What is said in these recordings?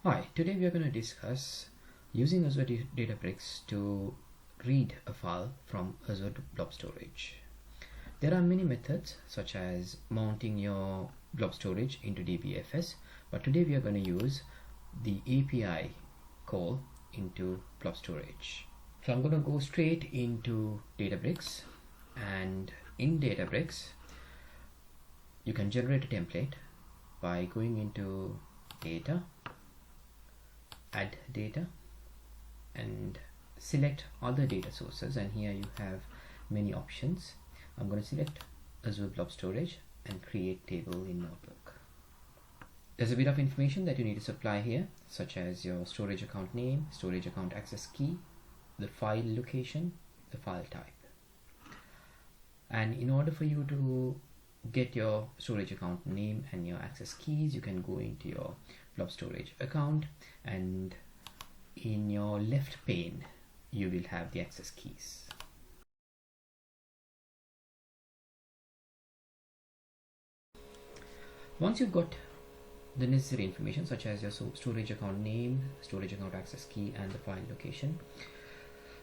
Hi, today we are going to discuss using Azure Databricks to read a file from Azure to Blob storage. There are many methods such as mounting your Blob storage into DBFS, but today we are going to use the API call into Blob storage. So I'm going to go straight into Databricks, and in Databricks you can generate a template by going into data, add data, and select other data sources, and here you have many options. I'm going to select Azure Blob Storage and create table in Notebook. There's a bit of information that you need to supply here, such as your storage account name, storage account access key, the file location, the file type. And in order for you to get your storage account name and your access keys, you can go into your Blob storage account, and in your left pane you will have the access keys. Once you've got the necessary information such as your storage account name, storage account access key, and the file location,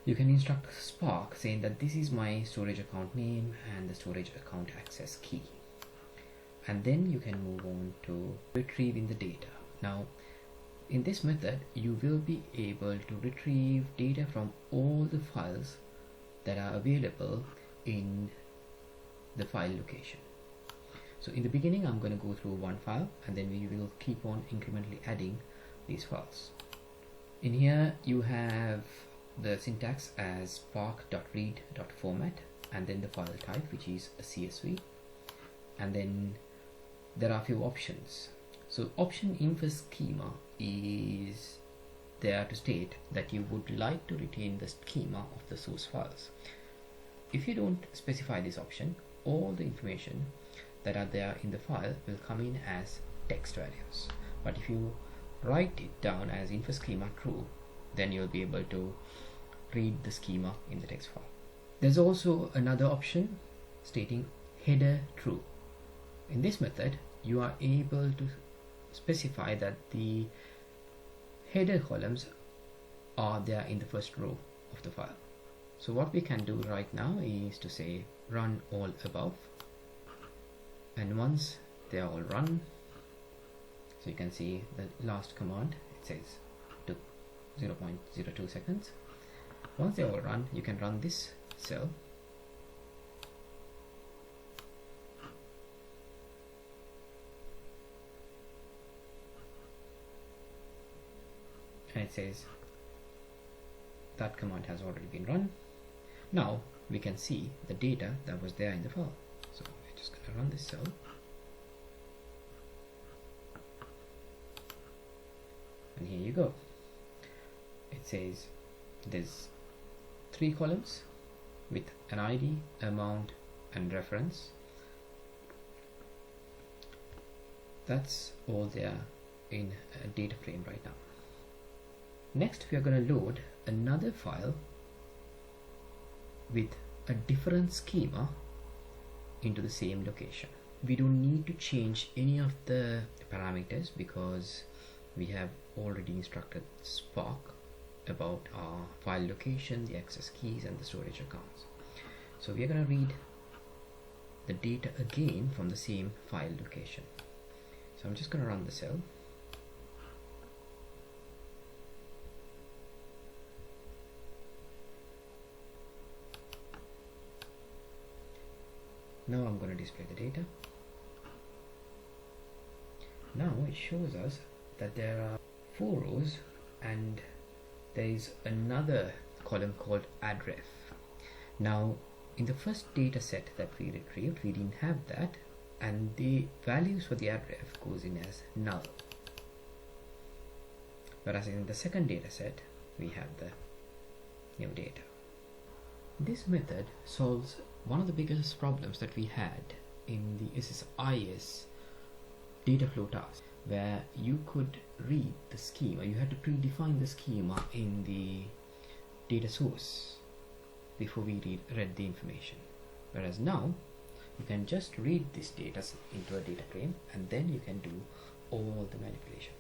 you can instruct Spark saying that this is my storage account name and the storage account access key, and then you can move on to retrieving the data. Now in this method you will be able to retrieve data from all the files that are available in the file location. So in the beginning I'm going to go through one file, and then we will keep on incrementally adding these files. In here you have the syntax as spark.read.format, and then the file type, which is a CSV, and then there are a few options. So option inferschema is there to state that you would like to retain the schema of the source files. If you don't specify this option, all the information that are there in the file will come in as text values. But if you write it down as inferschema true, then you'll be able to read the schema in the text file. There's also another option stating header true. In this method you are able to specify that the header columns are there in the first row of the file. So what we can do right now is to say run all above, and once they are all run, so you can see the last command, it says took 0.02 seconds. Once they all run, you can run this cell, and it says that command has already been run. Now we can see the data that was there in the file. So we're just going to run this cell, and here you go. It says there's 3 columns with an ID, amount, and reference. That's all there in a data frame right now. Next we are going to load another file with a different schema into the same location. We don't need to change any of the parameters because we have already instructed Spark about our file location, the access keys, and the storage accounts. So we are going to read the data again from the same file location. So I'm just going to run the cell. Now I'm going to display the data. Now it shows us that there are 4 rows, and there is another column called addref. Now in the first data set that we retrieved, we didn't have that, and the values for the addref goes in as null, whereas in the second data set we have the new data. This method solves one of the biggest problems that we had in the SSIS data flow task, where you could read the schema. You had to predefine the schema in the data source before we read the information, whereas now you can just read this data into a data frame, and then you can do all the manipulation.